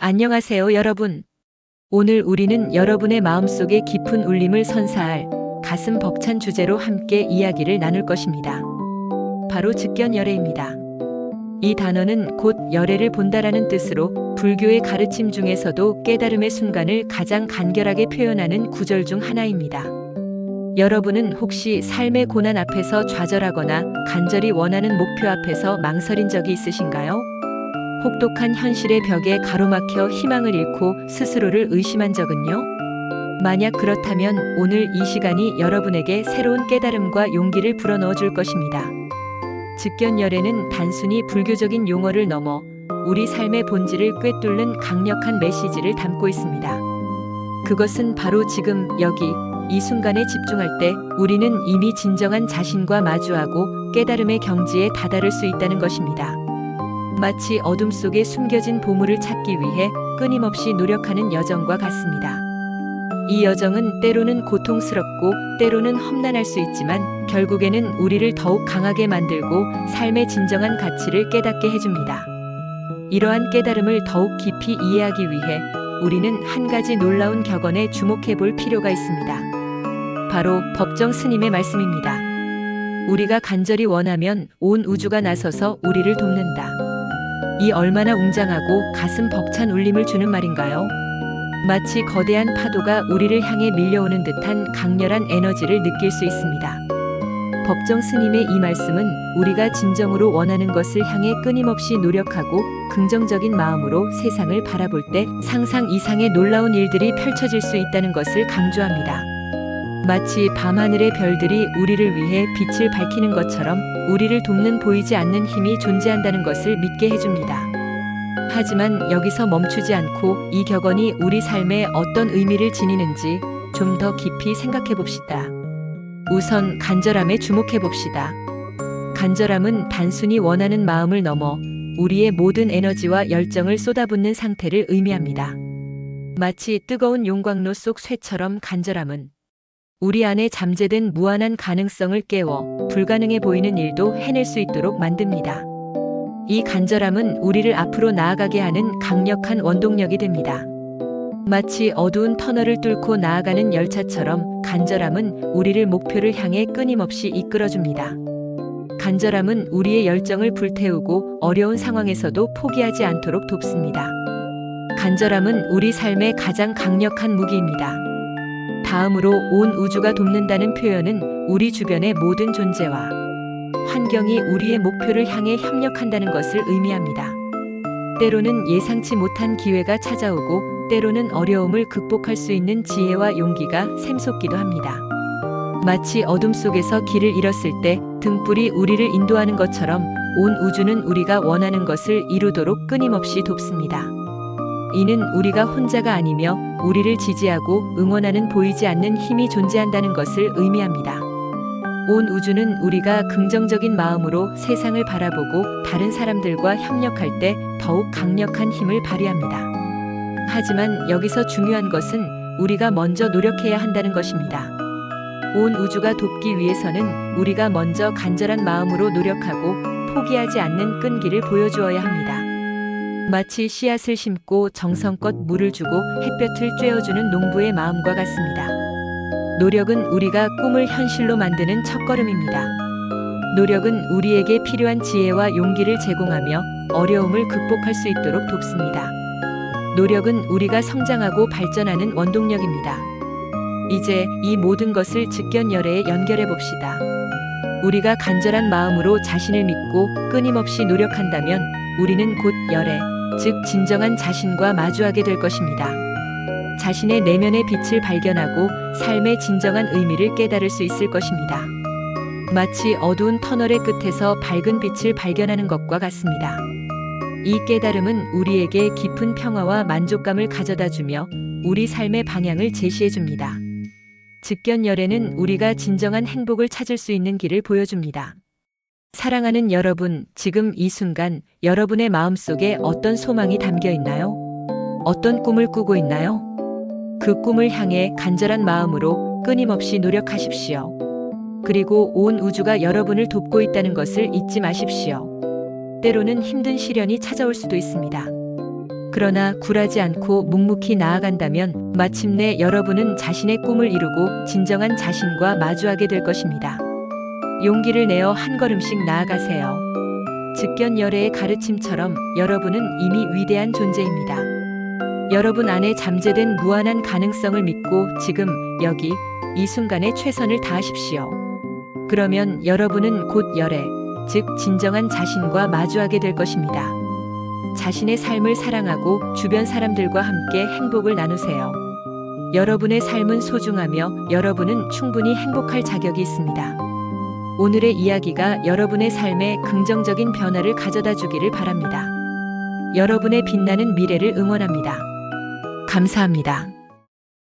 안녕하세요, 여러분. 오늘 우리는 여러분의 마음속에 깊은 울림을 선사할 가슴 벅찬 주제로 함께 이야기를 나눌 것입니다. 바로 즉견열애입니다. 이 단어는 곧 열애를 본다라는 뜻으로 불교의 가르침 중에서도 깨달음의 순간을 가장 간결하게 표현하는 구절 중 하나입니다. 여러분은 혹시 삶의 고난 앞에서 좌절하거나 간절히 원하는 목표 앞에서 망설인 적이 있으신가요? 혹독한 현실의 벽에 가로막혀 희망을 잃고 스스로를 의심한 적은요? 만약 그렇다면 오늘 이 시간이 여러분에게 새로운 깨달음과 용기를 불어넣어 줄 것입니다. 즉견열애는 단순히 불교적인 용어를 넘어 우리 삶의 본질을 꿰뚫는 강력한 메시지를 담고 있습니다. 그것은 바로 지금 여기 이 순간에 집중할 때 우리는 이미 진정한 자신과 마주하고 깨달음의 경지에 다다를 수 있다는 것입니다. 마치 어둠 속에 숨겨진 보물을 찾기 위해 끊임없이 노력하는 여정과 같습니다. 이 여정은 때로는 고통스럽고 때로는 험난할 수 있지만 결국에는 우리를 더욱 강하게 만들고 삶의 진정한 가치를 깨닫게 해줍니다. 이러한 깨달음을 더욱 깊이 이해하기 위해 우리는 한 가지 놀라운 격언에 주목해 볼 필요가 있습니다. 바로 법정 스님의 말씀입니다. 우리가 간절히 원하면 온 우주가 나서서 우리를 돕는다. 이 얼마나 웅장하고 가슴 벅찬 울림을 주는 말인가요? 마치 거대한 파도가 우리를 향해 밀려오는 듯한 강렬한 에너지를 느낄 수 있습니다. 법정 스님의 이 말씀은 우리가 진정으로 원하는 것을 향해 끊임없이 노력하고 긍정적인 마음으로 세상을 바라볼 때 상상 이상의 놀라운 일들이 펼쳐질 수 있다는 것을 강조합니다. 마치 밤하늘의 별들이 우리를 위해 빛을 밝히는 것처럼 우리를 돕는 보이지 않는 힘이 존재한다는 것을 믿게 해줍니다. 하지만 여기서 멈추지 않고 이 격언이 우리 삶에 어떤 의미를 지니는지 좀 더 깊이 생각해 봅시다. 우선 간절함에 주목해 봅시다. 간절함은 단순히 원하는 마음을 넘어 우리의 모든 에너지와 열정을 쏟아붓는 상태를 의미합니다. 마치 뜨거운 용광로 속 쇠처럼 간절함은 우리 안에 잠재된 무한한 가능성을 깨워 불가능해 보이는 일도 해낼 수 있도록 만듭니다. 이 간절함은 우리를 앞으로 나아가게 하는 강력한 원동력이 됩니다. 마치 어두운 터널을 뚫고 나아가는 열차처럼 간절함은 우리를 목표를 향해 끊임없이 이끌어줍니다. 간절함은 우리의 열정을 불태우고 어려운 상황에서도 포기하지 않도록 돕습니다. 간절함은 우리 삶의 가장 강력한 무기입니다. 다음으로 온 우주가 돕는다는 표현은 우리 주변의 모든 존재와 환경이 우리의 목표를 향해 협력한다는 것을 의미합니다. 때로는 예상치 못한 기회가 찾아오고 때로는 어려움을 극복할 수 있는 지혜와 용기가 샘솟기도 합니다. 마치 어둠 속에서 길을 잃었을 때 등불이 우리를 인도하는 것처럼 온 우주는 우리가 원하는 것을 이루도록 끊임없이 돕습니다. 이는 우리가 혼자가 아니며 우리를 지지하고 응원하는 보이지 않는 힘이 존재한다는 것을 의미합니다. 온 우주는 우리가 긍정적인 마음으로 세상을 바라보고 다른 사람들과 협력할 때 더욱 강력한 힘을 발휘합니다. 하지만 여기서 중요한 것은 우리가 먼저 노력해야 한다는 것입니다. 온 우주가 돕기 위해서는 우리가 먼저 간절한 마음으로 노력하고 포기하지 않는 끈기를 보여주어야 합니다. 마치 씨앗을 심고 정성껏 물을 주고 햇볕을 쬐어주는 농부의 마음과 같습니다. 노력은 우리가 꿈을 현실로 만드는 첫걸음입니다. 노력은 우리에게 필요한 지혜와 용기를 제공하며 어려움을 극복할 수 있도록 돕습니다. 노력은 우리가 성장하고 발전하는 원동력입니다. 이제 이 모든 것을 즉견열애에 연결해 봅시다. 우리가 간절한 마음으로 자신을 믿고 끊임없이 노력한다면 우리는 곧 열애, 즉 진정한 자신과 마주하게 될 것입니다. 자신의 내면의 빛을 발견하고 삶의 진정한 의미를 깨달을 수 있을 것입니다. 마치 어두운 터널의 끝에서 밝은 빛을 발견하는 것과 같습니다. 이 깨달음은 우리에게 깊은 평화와 만족감을 가져다 주며 우리 삶의 방향을 제시해 줍니다. 즉견열애는 우리가 진정한 행복을 찾을 수 있는 길을 보여줍니다. 사랑하는 여러분, 지금 이 순간 여러분의 마음속에 어떤 소망이 담겨 있나요? 어떤 꿈을 꾸고 있나요? 그 꿈을 향해 간절한 마음으로 끊임없이 노력하십시오. 그리고 온 우주가 여러분을 돕고 있다는 것을 잊지 마십시오. 때로는 힘든 시련이 찾아올 수도 있습니다. 그러나 굴하지 않고 묵묵히 나아간다면 마침내 여러분은 자신의 꿈을 이루고 진정한 자신과 마주하게 될 것입니다. 용기를 내어 한 걸음씩 나아가세요. 즉견열애의 가르침처럼 여러분은 이미 위대한 존재입니다. 여러분 안에 잠재된 무한한 가능성을 믿고 지금 여기 이 순간에 최선을 다하십시오. 그러면 여러분은 곧 열애, 즉 진정한 자신과 마주하게 될 것입니다. 자신의 삶을 사랑하고 주변 사람들과 함께 행복을 나누세요. 여러분의 삶은 소중하며 여러분은 충분히 행복할 자격이 있습니다. 오늘의 이야기가 여러분의 삶에 긍정적인 변화를 가져다 주기를 바랍니다. 여러분의 빛나는 미래를 응원합니다. 감사합니다.